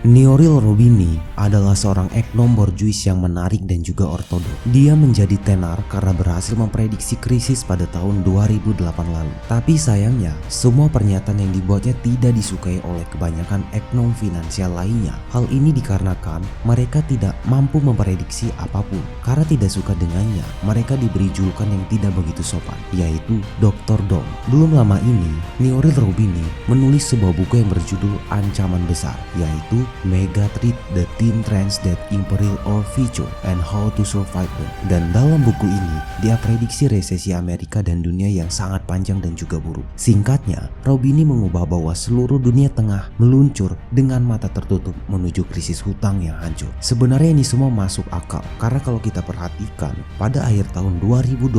Neoril Robini adalah seorang ekonom borjuis yang menarik dan juga ortodok. Dia menjadi tenar karena berhasil memprediksi krisis pada tahun 2008 lalu. Tapi sayangnya, semua pernyataan yang dibuatnya tidak disukai oleh kebanyakan ekonom finansial lainnya. Hal ini dikarenakan mereka tidak mampu memprediksi apapun. Karena tidak suka dengannya, mereka diberi julukan yang tidak begitu sopan, yaitu Dr. Dom. Belum lama ini, Neoril Robini menulis sebuah buku yang berjudul Ancaman Besar, yaitu Mega Threat: The 10 Trends That Imperil Our Future and How to Survive Them. Dan dalam buku ini, dia prediksi resesi Amerika dan dunia yang sangat panjang dan juga buruk. Singkatnya, Robini mengubah bahwa seluruh dunia tengah meluncur dengan mata tertutup menuju krisis hutang yang hancur. Sebenarnya ini semua masuk akal, karena kalau kita perhatikan, pada akhir tahun 2021,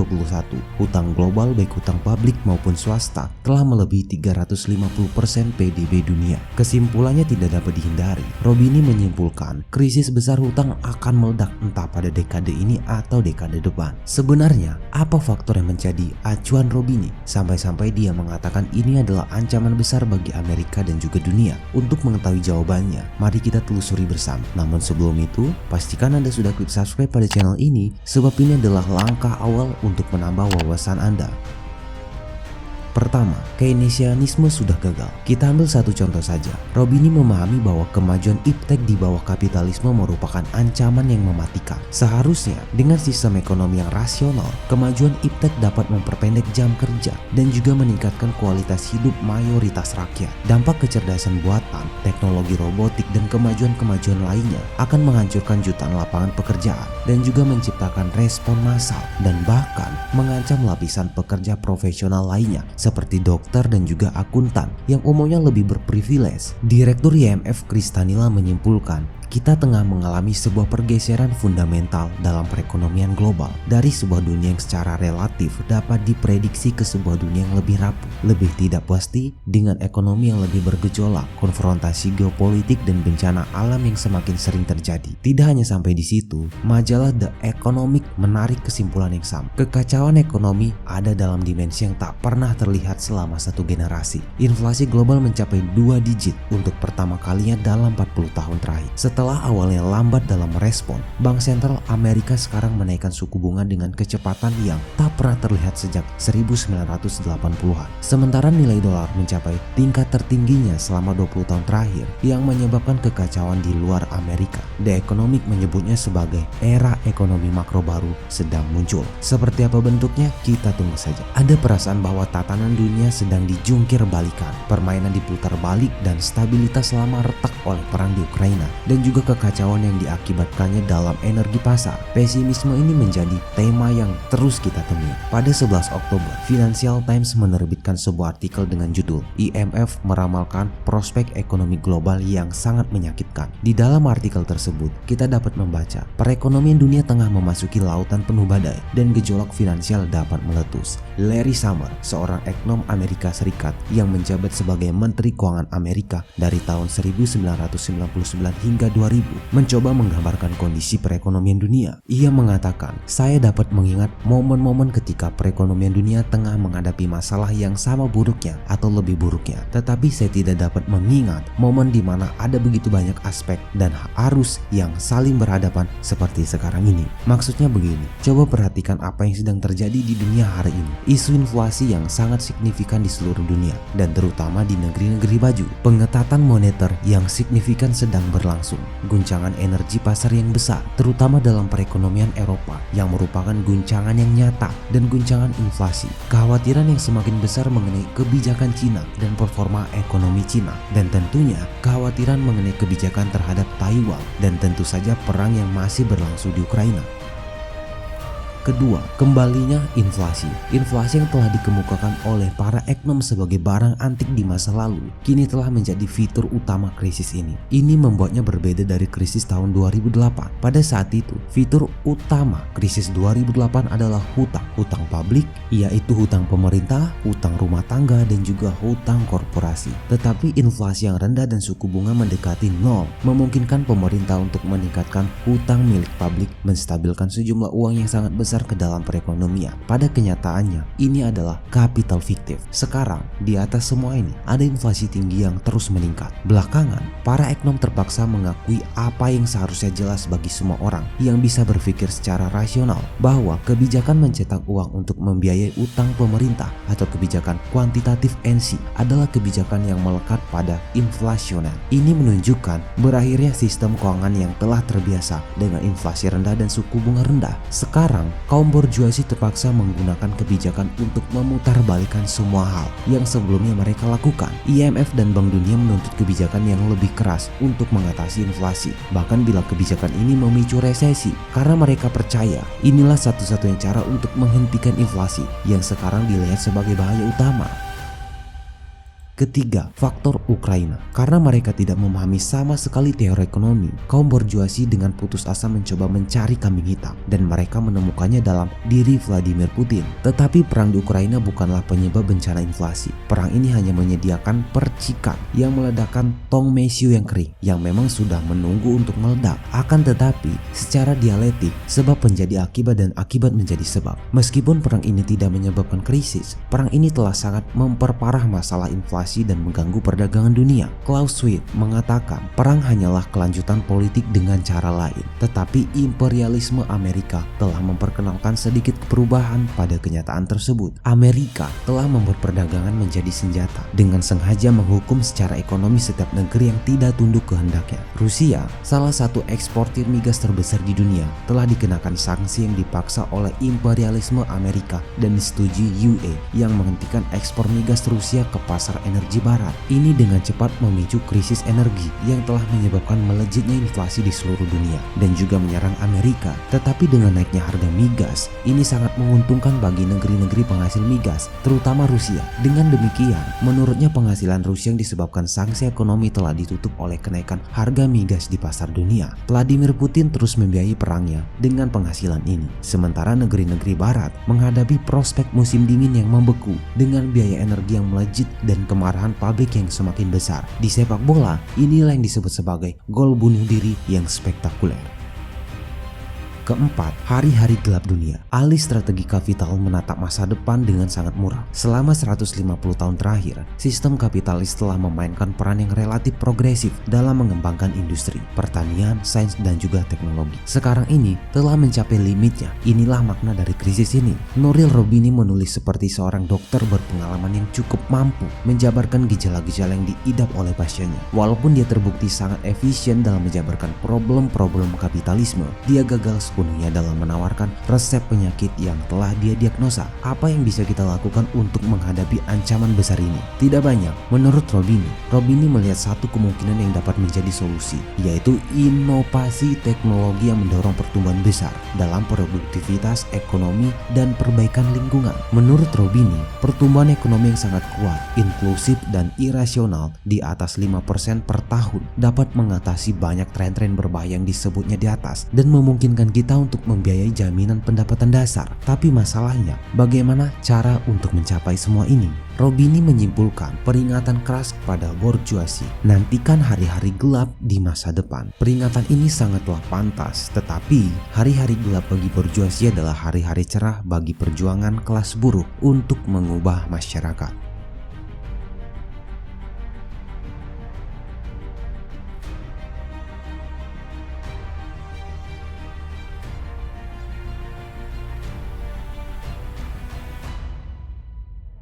hutang global baik hutang publik maupun swasta telah melebihi 350% PDB dunia. Kesimpulannya tidak dapat dihindari. Robini menyimpulkan krisis besar hutang akan meledak entah pada dekade ini atau dekade depan. Sebenarnya, apa faktor yang menjadi acuan Robini sampai-sampai dia mengatakan ini adalah ancaman besar bagi Amerika dan juga dunia? Untuk mengetahui jawabannya, mari kita telusuri bersama. Namun sebelum itu, pastikan Anda sudah klik subscribe pada channel ini, sebab ini adalah langkah awal untuk menambah wawasan Anda. Pertama, Keynesianisme sudah gagal. Kita ambil satu contoh saja. Robini memahami bahwa kemajuan iptek di bawah kapitalisme merupakan ancaman yang mematikan. Seharusnya, dengan sistem ekonomi yang rasional, kemajuan iptek dapat memperpendek jam kerja dan juga meningkatkan kualitas hidup mayoritas rakyat. Dampak kecerdasan buatan, teknologi robotik, dan kemajuan-kemajuan lainnya akan menghancurkan jutaan lapangan pekerjaan dan juga menciptakan respon massal dan bahkan mengancam lapisan pekerja profesional lainnya seperti dokter dan juga akuntan yang umumnya lebih berprivilege. Direktur IMF Kristanila menyimpulkan, kita tengah mengalami sebuah pergeseran fundamental dalam perekonomian global dari sebuah dunia yang secara relatif dapat diprediksi ke sebuah dunia yang lebih rapuh, lebih tidak pasti, dengan ekonomi yang lebih bergejolak, konfrontasi geopolitik dan bencana alam yang semakin sering terjadi. Tidak hanya sampai di situ, majalah The Economic menarik kesimpulan yang sama. Kekacauan ekonomi ada dalam dimensi yang tak pernah terlihat selama satu generasi. Inflasi global mencapai 2 digit untuk pertama kalinya dalam 40 tahun terakhir. Setelah awalnya lambat dalam merespon, Bank Sentral Amerika sekarang menaikkan suku bunga dengan kecepatan yang tak pernah terlihat sejak 1980-an. Sementara nilai dolar mencapai tingkat tertingginya selama 20 tahun terakhir yang menyebabkan kekacauan di luar Amerika. The Economic menyebutnya sebagai era ekonomi makro baru sedang muncul. Seperti apa bentuknya? Kita tunggu saja. Ada perasaan bahwa tatanan dunia sedang dijungkir balikan. Permainan diputar balik dan stabilitas lama retak oleh perang di Ukraina dan juga kekacauan yang diakibatkannya dalam energi pasar. Pesimisme ini menjadi tema yang terus kita temui. Pada 11 Oktober, Financial Times menerbitkan sebuah artikel dengan judul IMF meramalkan prospek ekonomi global yang sangat menyakitkan. Di dalam artikel tersebut, kita dapat membaca perekonomian dunia tengah memasuki lautan penuh badai dan gejolak finansial dapat meletus. Larry Summers, seorang ekonom Amerika Serikat yang menjabat sebagai Menteri Keuangan Amerika dari tahun 1999 hingga 2000, mencoba menggambarkan kondisi perekonomian dunia. Ia mengatakan, saya dapat mengingat momen-momen ketika perekonomian dunia tengah menghadapi masalah yang sama buruknya atau lebih buruknya. Tetapi saya tidak dapat mengingat momen di mana ada begitu banyak aspek dan arus yang saling berhadapan seperti sekarang ini. Maksudnya begini, coba perhatikan apa yang sedang terjadi di dunia hari ini. Isu inflasi yang sangat signifikan di seluruh dunia dan terutama di negeri-negeri maju. Pengetatan moneter yang signifikan sedang berlangsung. Guncangan energi pasar yang besar, terutama dalam perekonomian Eropa yang merupakan guncangan yang nyata dan guncangan inflasi. Kekhawatiran yang semakin besar mengenai kebijakan Cina dan performa ekonomi Cina, dan tentunya kekhawatiran mengenai kebijakan terhadap Taiwan, dan tentu saja perang yang masih berlangsung di Ukraina. Kedua, kembalinya inflasi. Inflasi yang telah dikemukakan oleh para ekonom sebagai barang antik di masa lalu, kini telah menjadi fitur utama krisis ini. Ini membuatnya berbeda dari krisis tahun 2008. Pada saat itu, fitur utama krisis 2008 adalah hutang. Hutang publik, yaitu hutang pemerintah, hutang rumah tangga, dan juga hutang korporasi. Tetapi inflasi yang rendah dan suku bunga mendekati nol, memungkinkan pemerintah untuk meningkatkan hutang milik publik, menstabilkan sejumlah uang yang sangat besar besar ke dalam perekonomian. Pada kenyataannya, ini adalah kapital fiktif. Sekarang, di atas semua ini, ada inflasi tinggi yang terus meningkat. Belakangan, para ekonom terpaksa mengakui apa yang seharusnya jelas bagi semua orang yang bisa berpikir secara rasional, bahwa kebijakan mencetak uang untuk membiayai utang pemerintah atau kebijakan kuantitatif NC adalah kebijakan yang melekat pada inflasioner. Ini menunjukkan berakhirnya sistem keuangan yang telah terbiasa dengan inflasi rendah dan suku bunga rendah. Sekarang, kaum borjuasi terpaksa menggunakan kebijakan untuk memutarbalikkan semua hal yang sebelumnya mereka lakukan. IMF dan Bank Dunia menuntut kebijakan yang lebih keras untuk mengatasi inflasi, bahkan bila kebijakan ini memicu resesi, karena mereka percaya inilah satu-satunya cara untuk menghentikan inflasi yang sekarang dilihat sebagai bahaya utama. Ketiga, faktor Ukraina. Karena mereka tidak memahami sama sekali teori ekonomi, kaum borjuasi dengan putus asa mencoba mencari kambing hitam, dan mereka menemukannya dalam diri Vladimir Putin. Tetapi perang di Ukraina bukanlah penyebab bencana inflasi. Perang ini hanya menyediakan percikan yang meledakkan tong mesiu yang kering, yang memang sudah menunggu untuk meledak. Akan tetapi, secara dialektik, sebab menjadi akibat dan akibat menjadi sebab. Meskipun perang ini tidak menyebabkan krisis, perang ini telah sangat memperparah masalah inflasi dan mengganggu perdagangan dunia. Klaus Schwab mengatakan perang hanyalah kelanjutan politik dengan cara lain, tetapi imperialisme Amerika telah memperkenalkan sedikit perubahan pada kenyataan tersebut. Amerika telah membuat perdagangan menjadi senjata dengan sengaja menghukum secara ekonomi setiap negeri yang tidak tunduk kehendaknya. Rusia, salah satu eksportir migas terbesar di dunia, telah dikenakan sanksi yang dipaksa oleh imperialisme Amerika dan disetujui UE yang menghentikan ekspor migas Rusia ke pasar energi barat. Ini dengan cepat memicu krisis energi yang telah menyebabkan melejitnya inflasi di seluruh dunia dan juga menyerang Amerika. Tetapi dengan naiknya harga migas, ini sangat menguntungkan bagi negeri-negeri penghasil migas, terutama Rusia. Dengan demikian, menurutnya penghasilan Rusia yang disebabkan sanksi ekonomi telah ditutup oleh kenaikan harga migas di pasar dunia. Vladimir Putin terus membiayai perangnya dengan penghasilan ini. Sementara negeri-negeri barat menghadapi prospek musim dingin yang membeku dengan biaya energi yang melejit dan kemarahan pabrik yang semakin besar. Di sepak bola, inilah yang disebut sebagai gol bunuh diri yang spektakuler. Keempat, hari-hari gelap dunia. Alih strategi kapital menatap masa depan dengan sangat murah. Selama 150 tahun terakhir, sistem kapitalis telah memainkan peran yang relatif progresif dalam mengembangkan industri, pertanian, sains, dan juga teknologi. Sekarang ini telah mencapai limitnya. Inilah makna dari krisis ini. Nuril Robini menulis seperti seorang dokter berpengalaman yang cukup mampu menjabarkan gejala-gejala yang diidap oleh pasiennya. Walaupun dia terbukti sangat efisien dalam menjabarkan problem-problem kapitalisme, dia gagal sepenuhnya dalam menawarkan resep penyakit yang telah dia diagnosa. Apa yang bisa kita lakukan untuk menghadapi ancaman besar ini? Tidak banyak. Menurut Robini melihat satu kemungkinan yang dapat menjadi solusi, yaitu inovasi teknologi yang mendorong pertumbuhan besar dalam produktivitas ekonomi dan perbaikan lingkungan. Menurut Robini, pertumbuhan ekonomi yang sangat kuat, inklusif, dan irasional di atas 5% per tahun dapat mengatasi banyak tren-tren berbahaya yang disebutnya di atas dan memungkinkan kita untuk membiayai jaminan pendapatan dasar. Tapi masalahnya, bagaimana cara untuk mencapai semua ini? Robini menyimpulkan peringatan keras kepada borjuasi. Nantikan hari-hari gelap di masa depan. Peringatan ini sangatlah pantas, tetapi hari-hari gelap bagi borjuasi adalah hari-hari cerah bagi perjuangan kelas buruh untuk mengubah masyarakat.